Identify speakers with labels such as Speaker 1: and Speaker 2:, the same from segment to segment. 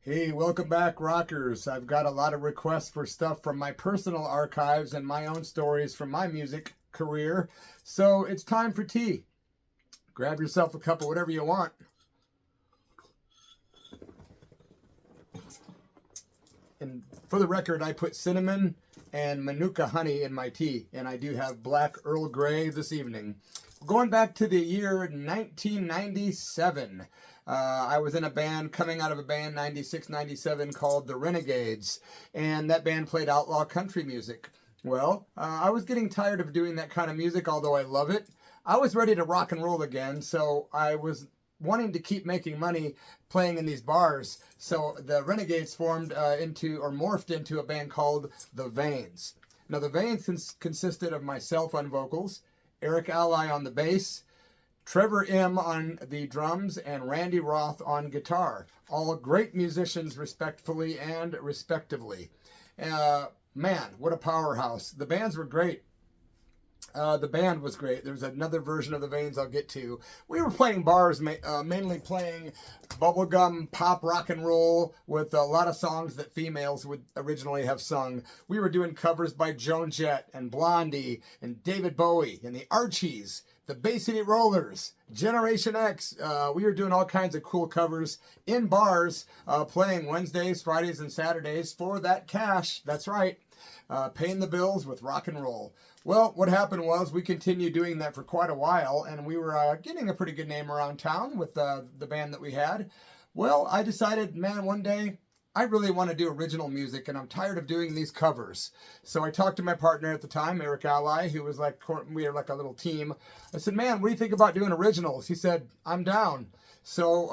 Speaker 1: Hey, welcome back, rockers. I've got a lot of requests for stuff from my personal archives and my own stories from my music career. So it's time for tea. Grab yourself a cup of whatever you want. And for the record, I put cinnamon and manuka honey in my tea, and I do have black Earl Grey this evening. Going back to the year 1997, I was in a band, coming out of a band 96, 97 called the Renegades, and that band played outlaw country music. Well, I was getting tired of doing that kind of music, although I love it. I was ready to rock and roll again, so I was wanting to keep making money playing in these bars. So the Renegades morphed into a band called The Vaynes. Now the Vaynes consisted of myself on vocals, Eric Ally on the bass, Trevor M on the drums, and Randy Roth on guitar. All great musicians respectfully and respectively. Man, what a powerhouse. The bands were great. The band was great. There's another version of the Vaynes I'll get to. We were playing bars, mainly playing bubblegum pop rock and roll with a lot of songs that females would originally have sung. We were doing covers by Joan Jett and Blondie and David Bowie and the Archies, the Bay City Rollers, Generation X. We were doing all kinds of cool covers in bars, playing Wednesdays, Fridays, and Saturdays for that cash. That's right. Paying the bills with rock and roll. Well, what happened was we continued doing that for quite a while, and we were getting a pretty good name around town with the band that we had. Well, I decided, man, one day I really want to do original music, and I'm tired of doing these covers. So I talked to my partner at the time, Eric Ally, who was we were like a little team. I said, man, what do you think about doing originals? He said, I'm down. So,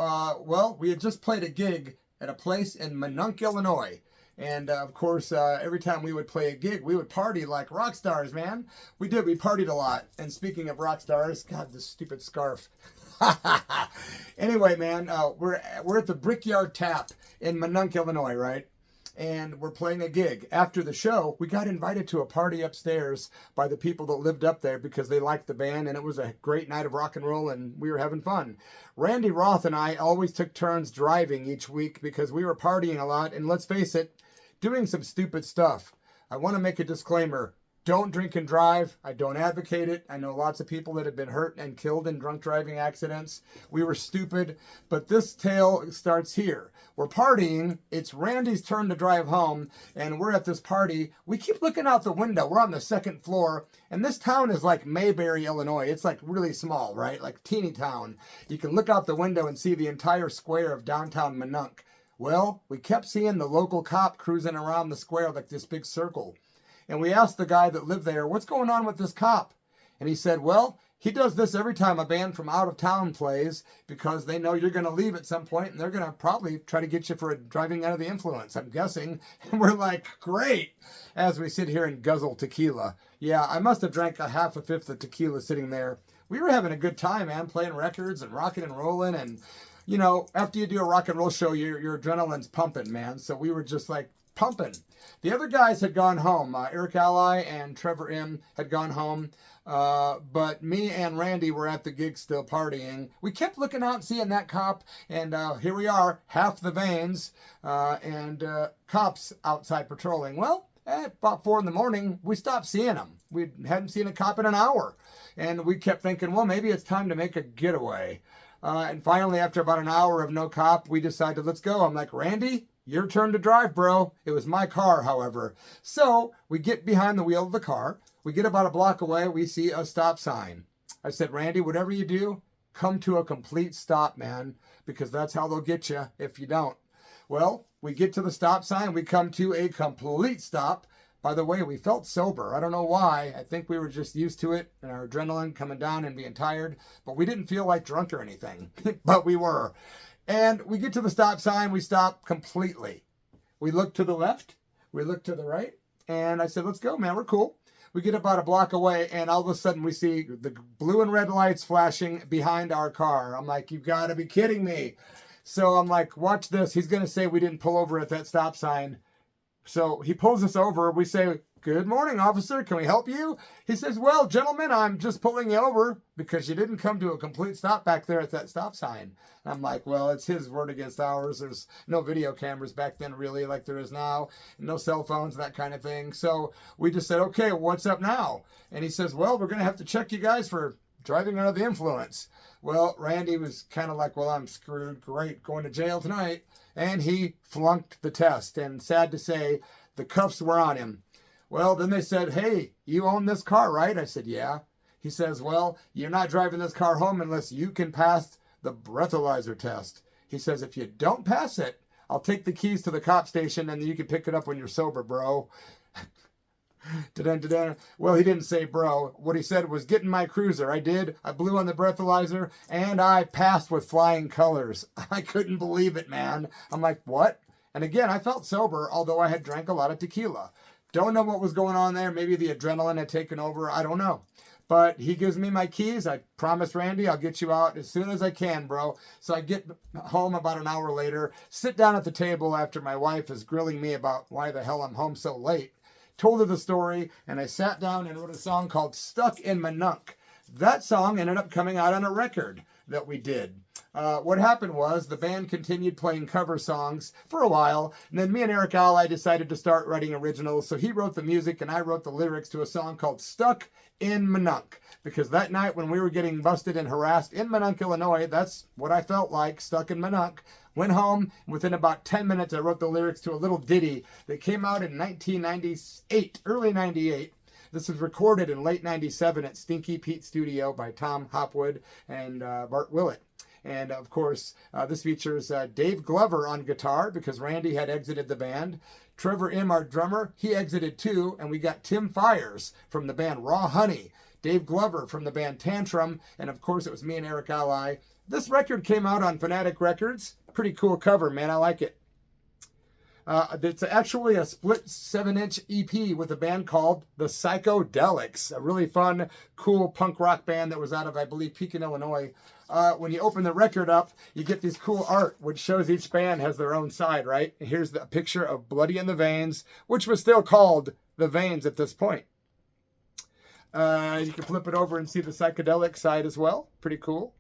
Speaker 1: well, we had just played a gig at a place in Manun, Illinois. And of course, every time we would play a gig, we would party like rock stars, man. We did. We partied a lot. And speaking of rock stars, God, this stupid scarf. Anyway, man, we're at the Brickyard Tap in Manun, Illinois, right? And we're playing a gig. After the show, we got invited to a party upstairs by the people that lived up there because they liked the band, and it was a great night of rock and roll, and we were having fun. Randy Roth and I always took turns driving each week because we were partying a lot, and let's face it, doing some stupid stuff. I want to make a disclaimer. Don't drink and drive. I don't advocate it. I know lots of people that have been hurt and killed in drunk driving accidents. We were stupid, but this tale starts here. We're partying. It's Randy's turn to drive home, and we're at this party. We keep looking out the window. We're on the second floor, and this town is like Mayberry, Illinois. It's like really small, right? Like teeny town. You can look out the window and see the entire square of downtown Manunk. Well, we kept seeing the local cop cruising around the square like this big circle. And we asked the guy that lived there, what's going on with this cop? And he said, well, he does this every time a band from out of town plays because they know you're going to leave at some point and they're going to probably try to get you for driving under the influence, I'm guessing. And we're like, great, as we sit here and guzzle tequila. Yeah, I must have drank a half a fifth of tequila sitting there. We were having a good time, man, playing records and rocking and rolling. And, you know, after you do a rock and roll show, your adrenaline's pumping, man. So we were just like, pumping. The other guys had gone home. Eric Ally and Trevor M had gone home. But me and Randy were at the gig still partying. We kept looking out and seeing that cop. And here we are, half the Vaynes and cops outside patrolling. Well, at about 4 a.m, we stopped seeing them. We hadn't seen a cop in an hour. And we kept thinking, well, maybe it's time to make a getaway. And finally, after about an hour of no cop, we decided, let's go. I'm like, Randy, your turn to drive, bro. It was my car, however. So we get behind the wheel of the car. We get about a block away. We see a stop sign. I said, Randy, whatever you do, come to a complete stop, man, because that's how they'll get you if you don't. Well, we get to the stop sign. We come to a complete stop. By the way, we felt sober. I don't know why. I think we were just used to it and our adrenaline coming down and being tired. But we didn't feel like drunk or anything. But we were. And we get to the stop sign, we stop completely. We look to the left, we look to the right, and I said, let's go, man, we're cool. We get about a block away, and all of a sudden we see the blue and red lights flashing behind our car. I'm like, you've got to be kidding me. So I'm like, watch this. He's going to say we didn't pull over at that stop sign. So he pulls us over. We say, good morning, officer. Can we help you? He says, well, gentlemen, I'm just pulling you over because you didn't come to a complete stop back there at that stop sign. I'm like, well, it's his word against ours. There's no video cameras back then, really, like there is now. No cell phones, that kind of thing. So we just said, okay, what's up now? And he says, well, we're going to have to check you guys for driving under the influence. Well, Randy was kind of like, well, I'm screwed. Great, going to jail tonight. And he flunked the test. And sad to say, the cuffs were on him. Well, then they said, hey, you own this car, right? I said, yeah. He says, well, you're not driving this car home unless you can pass the breathalyzer test. He says, if you don't pass it, I'll take the keys to the cop station and you can pick it up when you're sober, bro. Well, he didn't say bro. What he said was, get in my cruiser. I did. I blew on the breathalyzer and I passed with flying colors. I couldn't believe it, man. I'm like, what? And again, I felt sober, although I had drank a lot of tequila. Don't know what was going on there. Maybe the adrenaline had taken over. I don't know. But he gives me my keys. I promised Randy I'll get you out as soon as I can, bro. So I get home about an hour later, sit down at the table after my wife is grilling me about why the hell I'm home so late. Told her the story, and I sat down and wrote a song called Stuck in Manunk. That song ended up coming out on a record that we did. What happened was the band continued playing cover songs for a while, and then me and Eric Ally decided to start writing originals, so he wrote the music and I wrote the lyrics to a song called Stuck in Manunk, because that night when we were getting busted and harassed in Manunk, Illinois, that's what I felt like, stuck in Manunk. Went home, within about 10 minutes I wrote the lyrics to a little ditty that came out in 1998, early 98. This was recorded in late 97 at Stinky Pete Studio by Tom Hopwood and Bart Willett. And of course, this features Dave Glover on guitar because Randy had exited the band. Trevor M., our drummer, he exited too. And we got Tim Fires from the band Raw Honey, Dave Glover from the band Tantrum, and of course it was me and Eric Ally. This record came out on Fanatic Records. Pretty cool cover, man. I like it. It's actually a split 7-inch EP with a band called the Psychedelics, a really fun, cool punk rock band that was out of, I believe, Pekin, Illinois. When you open the record up, you get this cool art, which shows each band has their own side, right? Here's the picture of Bloody The Vaynes, which was still called The Vaynes at this point. You can flip it over and see the psychedelic side as well. Pretty cool.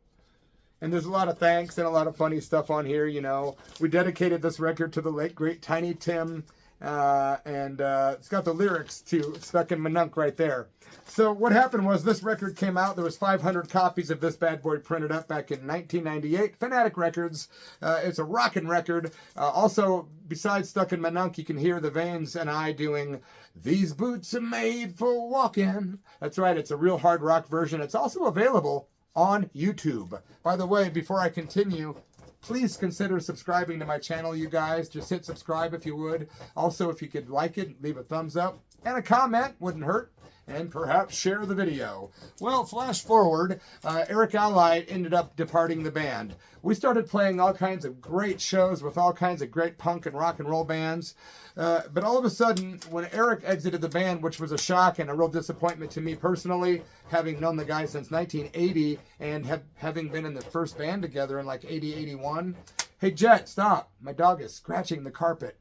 Speaker 1: And there's a lot of thanks and a lot of funny stuff on here, you know. We dedicated this record to the late, great Tiny Tim. And it's got the lyrics to Stuck in Manunk right there. So what happened was this record came out. There was 500 copies of this bad boy printed up back in 1998. Fanatic Records. It's a rockin' record. Also, besides Stuck in Manunk, you can hear the Vaynes and I doing These Boots Are Made for Walking. That's right. It's a real hard rock version. It's also available on YouTube. By the way, before I continue, please consider subscribing to my channel, you guys. Just hit subscribe if you would. Also, if you could like it, leave a thumbs up and a comment, wouldn't hurt. And perhaps share the video. Well, flash forward, Eric Ally ended up departing the band. We started playing all kinds of great shows with all kinds of great punk and rock and roll bands. But all of a sudden, when Eric exited the band, which was a shock and a real disappointment to me personally, having known the guy since 1980 and having been in the first band together in like 80, 81. Hey, Jet, stop. My dog is scratching the carpet.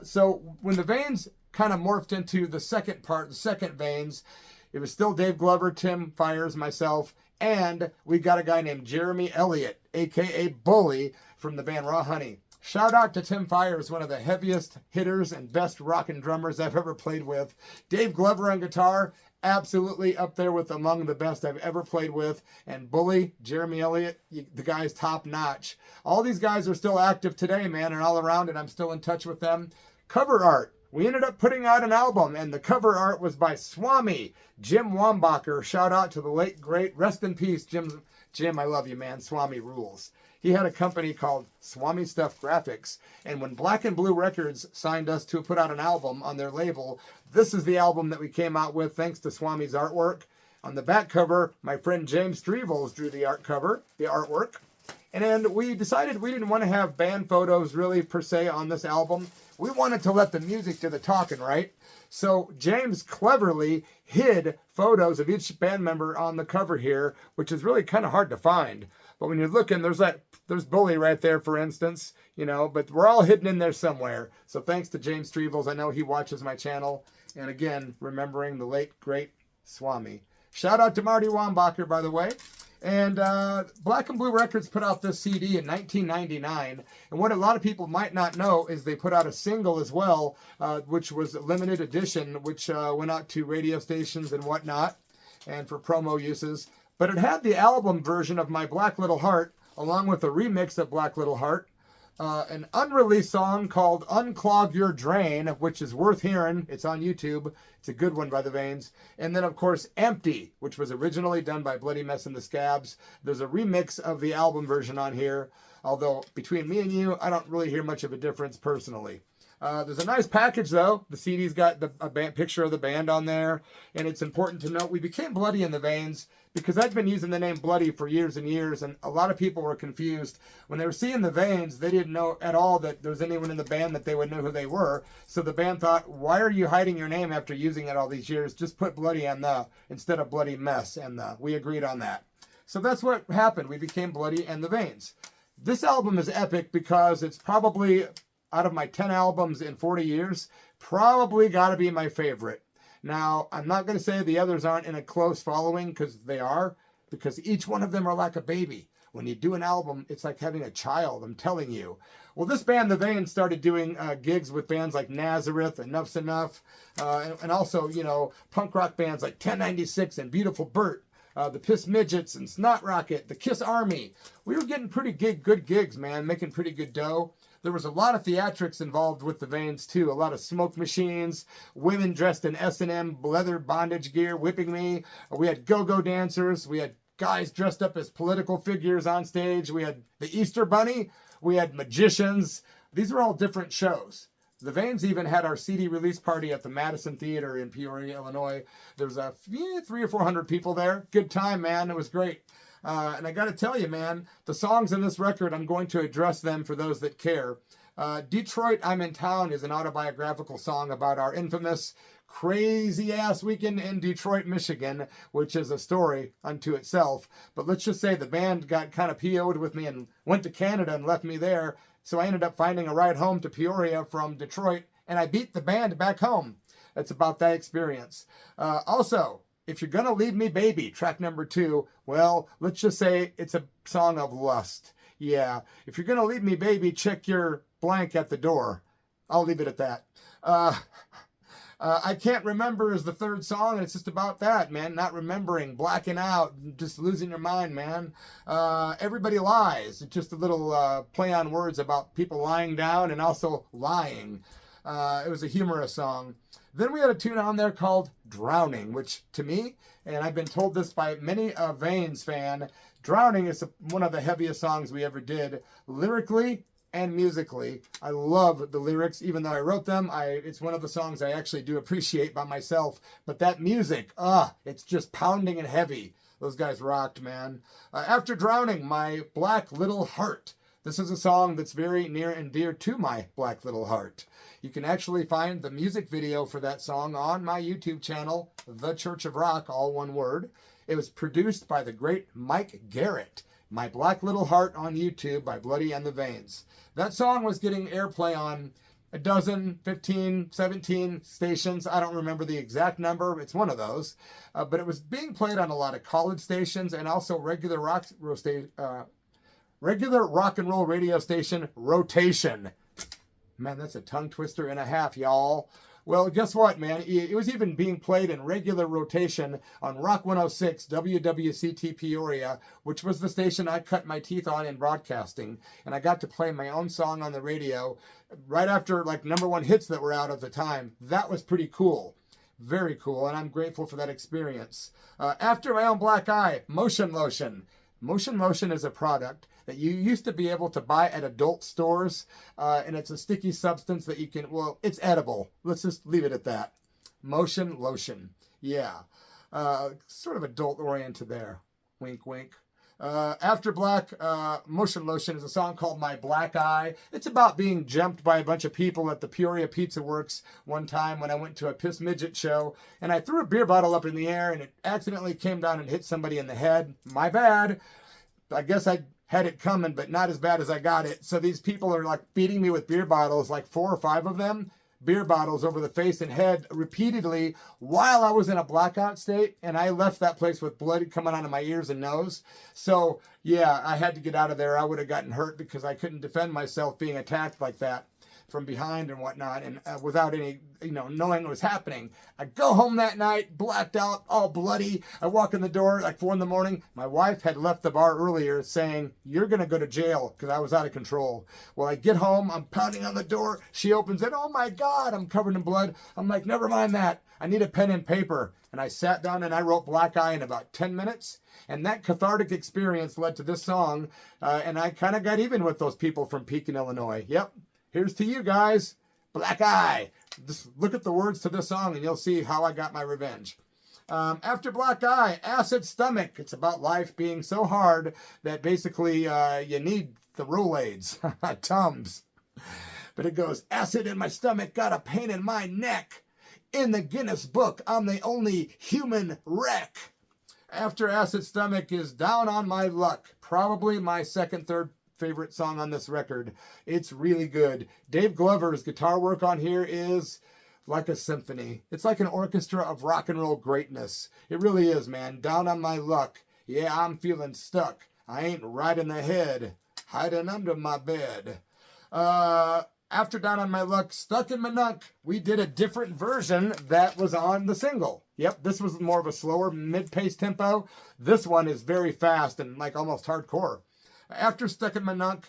Speaker 1: So when the Vaynes kind of morphed into the second part, the second Vaynes, it was still Dave Glover, Tim Fires, myself, and we got a guy named Jeremy Elliott, a.k.a. Bully, from the band Raw Honey. Shout out to Tim Fires, one of the heaviest hitters and best rockin' drummers I've ever played with. Dave Glover on guitar, absolutely up there with among the best I've ever played with. And Bully, Jeremy Elliott, the guy's top notch. All these guys are still active today, man, and all around, and I'm still in touch with them. Cover art. We ended up putting out an album, and the cover art was by Swami, Jim Wambacher. Shout out to the late, great, rest in peace, Jim. Jim, I love you, man. Swami rules. He had a company called Swami Stuff Graphics, and when Black and Blue Records signed us to put out an album on their label, this is the album that we came out with thanks to Swami's artwork. On the back cover, my friend James Streevels drew the artwork. And then we decided we didn't want to have band photos really per se on this album. We wanted to let the music do the talking, right? So James cleverly hid photos of each band member on the cover here, which is really kind of hard to find. But when you're looking, there's Bully right there, for instance, you know, but we're all hidden in there somewhere. So thanks to James Streevels. I know he watches my channel. And again, remembering the late, great Swami. Shout out to Marty Wambacher, by the way. And Black and Blue Records put out this CD in 1999. And what a lot of people might not know is they put out a single as well, which was a limited edition, which went out to radio stations and whatnot, and for promo uses. But it had the album version of My Black Little Heart, along with a remix of Black Little Heart, an unreleased song called Unclog Your Drain, which is worth hearing. It's on YouTube. It's a good one by the Vaynes. And then, of course, Empty, which was originally done by Bloody Mess and the Scabs. There's a remix of the album version on here, although between me and you, I don't really hear much of a difference personally. There's a nice package, though. The CD's got a picture of the band on there. And it's important to note we became Bloody in the Vaynes because I'd been using the name Bloody for years and years. And a lot of people were confused. When they were seeing the Vaynes, they didn't know at all that there was anyone in the band that they would know who they were. So the band thought, why are you hiding your name after using it all these years? Just put Bloody on the instead of Bloody Mess. And we agreed on that. So that's what happened. We became Bloody and the Vaynes. This album is epic because it's probably, out of my 10 albums in 40 years, probably got to be my favorite. Now, I'm not going to say the others aren't in a close following, because they are, because each one of them are like a baby. When you do an album, it's like having a child, I'm telling you. Well, this band, The Vaynes, started doing gigs with bands like Nazareth, Enuff ZNuff, and also, you know, punk rock bands like 1096 and Beautiful Burt. The Piss Midgets and Snot Rocket, the Kiss Army. We were getting pretty good gigs, man, making pretty good dough. There was a lot of theatrics involved with the Vaynes, too. A lot of smoke machines, women dressed in S&M leather bondage gear whipping me. We had go-go dancers. We had guys dressed up as political figures on stage. We had the Easter Bunny. We had magicians. These were all different shows. The Vaynes even had our CD release party at the Madison Theater in Peoria, Illinois. There was 300 or 400 people there. Good time, man. It was great. And I got to tell you, man, the songs in this record, I'm going to address them for those that care. Detroit, I'm in Town is an autobiographical song about our infamous crazy-ass weekend in Detroit, Michigan, which is a story unto itself. But let's just say the band got kind of PO'd with me and went to Canada and left me there. So I ended up finding a ride home to Peoria from Detroit, and I beat the band back home. That's about that experience. Also, If You're Gonna Leave Me Baby, track number 2, well, let's just say it's a song of lust. Yeah, if you're gonna leave me baby, check your blank at the door. I'll leave it at that. I Can't Remember is the third song, and it's just about that, man. Not remembering, blacking out, just losing your mind, man. Everybody Lies. It's just a little play on words about people lying down and also lying. It was a humorous song. Then we had a tune on there called Drowning, which to me, and I've been told this by many a Vaynes fan, Drowning is one of the heaviest songs we ever did, lyrically and musically. I love the lyrics, even though I wrote them. It's one of the songs I actually do appreciate by myself. But that music, it's just pounding and heavy. Those guys rocked, man. After Drowning, My Black Little Heart. This is a song that's very near and dear to my black little heart. You can actually find the music video for that song on my YouTube channel, The Church of Rock, all one word. It was produced by the great Mike Garrett. My Black Little Heart on YouTube by Bloody and the Vaynes. That song was getting airplay on a dozen, 15, 17 stations. I don't remember the exact number. It's one of those. But it was being played on a lot of college stations and also regular rock and roll radio station rotation. Man, that's a tongue twister and a half, y'all. Well, guess what, man? It was even being played in regular rotation on Rock 106 WWCT Peoria, which was the station I cut my teeth on in broadcasting. And I got to play my own song on the radio right after like #1 hits that were out at the time. That was pretty cool. Very cool, and I'm grateful for that experience. After My Own Black Eye, Motion Lotion. Motion Lotion is a product that you used to be able to buy at adult stores, and it's a sticky substance that you can, well, it's edible. Let's just leave it at that. Motion Lotion. Yeah. Sort of adult-oriented there. Wink, wink. After Black, Motion Lotion is a song called My Black Eye. It's about being jumped by a bunch of people at the Peoria Pizza Works one time when I went to a Piss Midget show, and I threw a beer bottle up in the air, and it accidentally came down and hit somebody in the head. My bad. I guess I had it coming, but not as bad as I got it. So these people are like beating me with beer bottles, like 4 or 5 of them, beer bottles over the face and head repeatedly while I was in a blackout state, and I left that place with blood coming out of my ears and nose. So yeah, I had to get out of there. I would have gotten hurt because I couldn't defend myself being attacked like that from behind and whatnot, and without any, knowing what was happening. I go home that night, blacked out, all bloody. I walk in the door like 4 a.m. My wife had left the bar earlier saying, "You're going to go to jail," because I was out of control. Well, I get home, I'm pounding on the door. She opens it. Oh my God, I'm covered in blood. I'm like, never mind that. I need a pen and paper. And I sat down and I wrote Black Eye in about 10 minutes. And that cathartic experience led to this song. And I kind of got even with those people from Pekin, Illinois. Yep. Here's to you guys, Black Eye. Just look at the words to this song and you'll see how I got my revenge. After Black Eye, Acid Stomach. It's about life being so hard that basically you need the Rolaids, Tums. But it goes, acid in my stomach, got a pain in my neck. In the Guinness book, I'm the only human wreck. After Acid Stomach is Down on My Luck. Probably my second, third favorite song on this record. It's really good. Dave Glover's guitar work on here is like a symphony. It's like an orchestra of rock and roll greatness. It really is, man. Down on my luck. Yeah, I'm feeling stuck. I ain't right in the head. Hiding under my bed. After Down on My Luck, Stuck in Manunk, we did a different version that was on the single. Yep, this was more of a slower mid-paced tempo. This one is very fast and like almost hardcore. After Stuck in Manunk,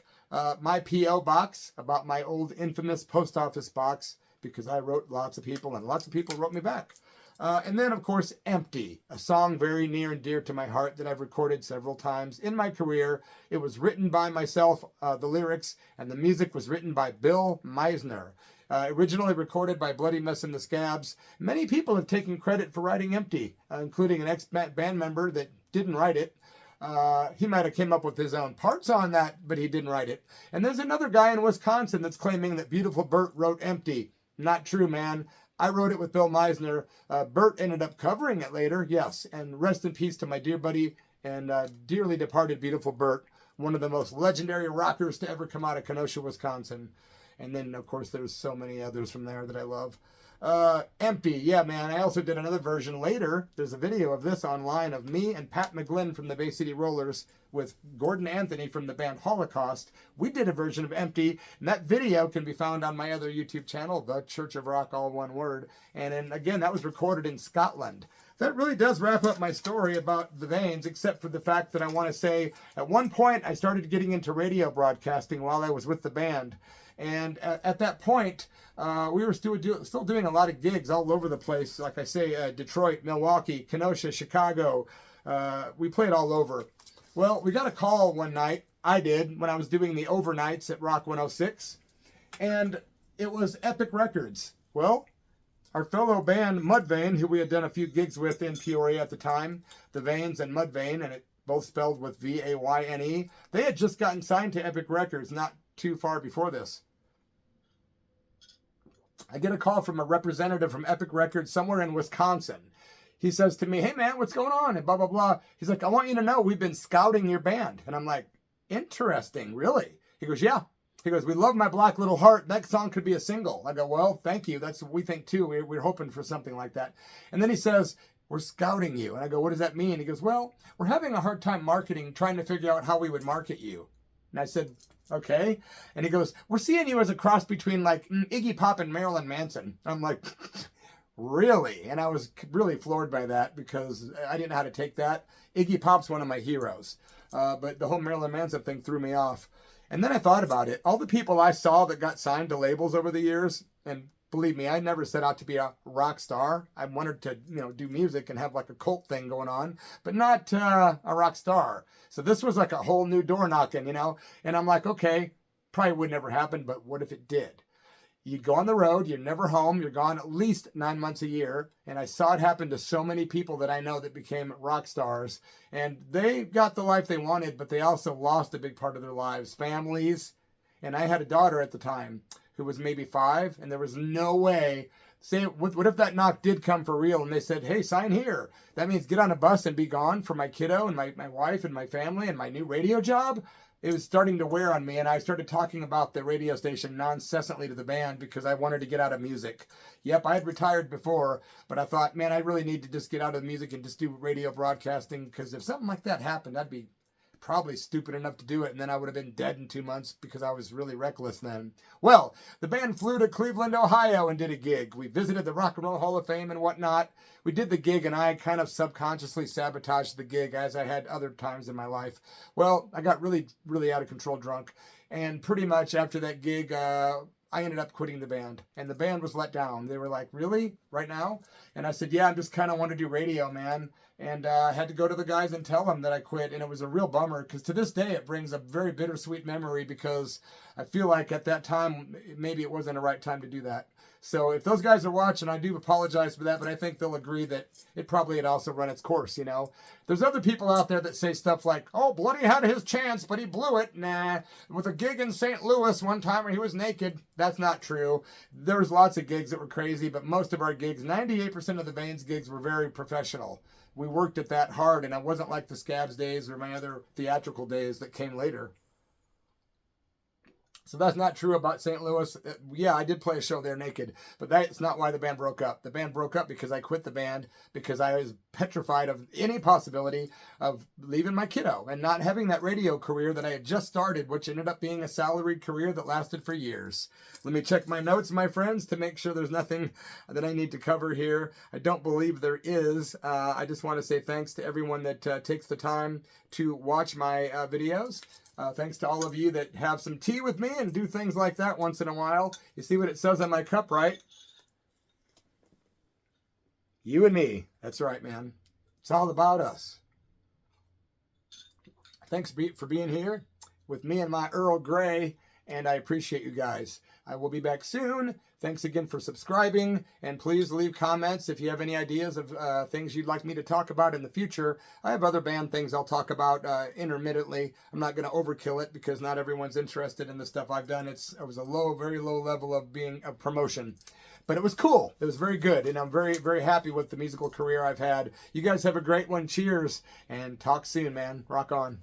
Speaker 1: my P.O. box, about my old infamous post office box, because I wrote lots of people and lots of people wrote me back. And then, of course, Empty, a song very near and dear to my heart that I've recorded several times in my career. It was written by myself, the lyrics, and the music was written by Bill Meisner. Originally recorded by Bloody Mess and the Scabs. Many people have taken credit for writing Empty, including an ex-band member that didn't write it. He might have came up with his own parts on that, but he didn't write it. And there's another guy in Wisconsin that's claiming that Beautiful Burt wrote Empty. Not true, man. I wrote it with Bill Meisner. Burt ended up covering it later, yes. And rest in peace to my dear buddy and dearly departed Beautiful Burt, one of the most legendary rockers to ever come out of Kenosha, Wisconsin. And then, of course, there's so many others from there that I love. Empty, yeah, man. I also did another version later. There's a video of this online of me and Pat McGlynn from the Bay City Rollers with Gordon Anthony from the band Holocaust. We did a version of Empty, and that video can be found on my other YouTube channel, The Church of Rock, all one word. And then, again, that was recorded in Scotland. That really does wrap up my story about the Vaynes, except for the fact that I want to say, at one point, I started getting into radio broadcasting while I was with the band. And at that point, we were still doing a lot of gigs all over the place. Like I say, Detroit, Milwaukee, Kenosha, Chicago. We played all over. Well, we got a call one night. I did, when I was doing the overnights at Rock 106. And it was Epic Records. Well, our fellow band Mudvayne, who we had done a few gigs with in Peoria at the time, the Vaynes and Mudvayne, and it both spelled with V-A-Y-N-E, they had just gotten signed to Epic Records not too far before this. I get a call from a representative from Epic Records somewhere in Wisconsin. He says to me, "Hey man, what's going on?" And blah, blah, blah. He's like, "I want you to know we've been scouting your band." And I'm like, "Interesting, really?" He goes, "Yeah." He goes, "We love My Black Little Heart. That song could be a single." I go, "Well, thank you. That's what we think too. We're hoping for something like that." And then he says, "We're scouting you." And I go, "What does that mean?" He goes, "Well, we're having a hard time marketing, trying to figure out how we would market you." And I said, "Okay." And he goes, "We're seeing you as a cross between like Iggy Pop and Marilyn Manson." I'm like, "Really?" And I was really floored by that because I didn't know how to take that. Iggy Pop's one of my heroes. But the whole Marilyn Manson thing threw me off. And then I thought about it. All the people I saw that got signed to labels over the years, and believe me, I never set out to be a rock star. I wanted to, do music and have like a cult thing going on, but not a rock star. So this was like a whole new door knocking, and I'm like, okay, probably would never happen, but what if it did? You go on the road, you're never home, you're gone at least 9 months a year. And I saw it happen to so many people that I know that became rock stars. And they got the life they wanted, but they also lost a big part of their lives, families. And I had a daughter at the time who was maybe 5, and there was no way. Say, what if that knock did come for real and they said, "Hey, sign here"? That means get on a bus and be gone for my kiddo and my wife and my family and my new radio job. it was starting to wear on me, and I started talking about the radio station non-incessantly to the band because I wanted to get out of music. Yep, I had retired before, but I thought, man, I really need to just get out of music and just do radio broadcasting, because if something like that happened, I'd be probably stupid enough to do it, and then I would have been dead in 2 months because I was really reckless then. Well, the band flew to Cleveland, Ohio and did a gig. We visited the Rock and Roll Hall of Fame and whatnot. We did the gig, and I kind of subconsciously sabotaged the gig, as I had other times in my life. Well, I got really, really out of control drunk, and pretty much after that gig, I ended up quitting the band, and the band was let down. They were like, really? Right now? And I said, yeah, I just kind of want to do radio, man. And I had to go to the guys and tell them that I quit, and it was a real bummer, because to this day it brings a very bittersweet memory, because I feel like at that time maybe it wasn't the right time to do that. So if those guys are watching, I do apologize for that, but I think they'll agree that it probably had also run its course, you know. There's other people out there that say stuff like, oh, Bloody had his chance, but he blew it. Nah, with a gig in St. Louis one time where he was naked. That's not true. There was lots of gigs that were crazy, but most of our gigs, 98% of the Vaynes gigs, were very professional. We worked at that hard, and it wasn't like the Scabs days or my other theatrical days that came later. So that's not true about St. Louis. Yeah, I did play a show there naked, but that's not why the band broke up. The band broke up because I quit the band, because I was petrified of any possibility of leaving my kiddo and not having that radio career that I had just started, which ended up being a salaried career that lasted for years. Let me check my notes, my friends, to make sure there's nothing that I need to cover here. I don't believe there is. I just want to say thanks to everyone that takes the time to watch my videos. Thanks to all of you that have some tea with me and do things like that once in a while. You see what it says on my cup, right? You and me. That's right, man. It's all about us. Thanks for being here with me and my Earl Grey, and I appreciate you guys. I will be back soon. Thanks again for subscribing, and please leave comments if you have any ideas of things you'd like me to talk about in the future. I have other band things I'll talk about intermittently. I'm not going to overkill it because not everyone's interested in the stuff I've done. It was a very low level of being a promotion. But it was cool. It was very good, and I'm very, very happy with the musical career I've had. You guys have a great one. Cheers, and talk soon, man. Rock on.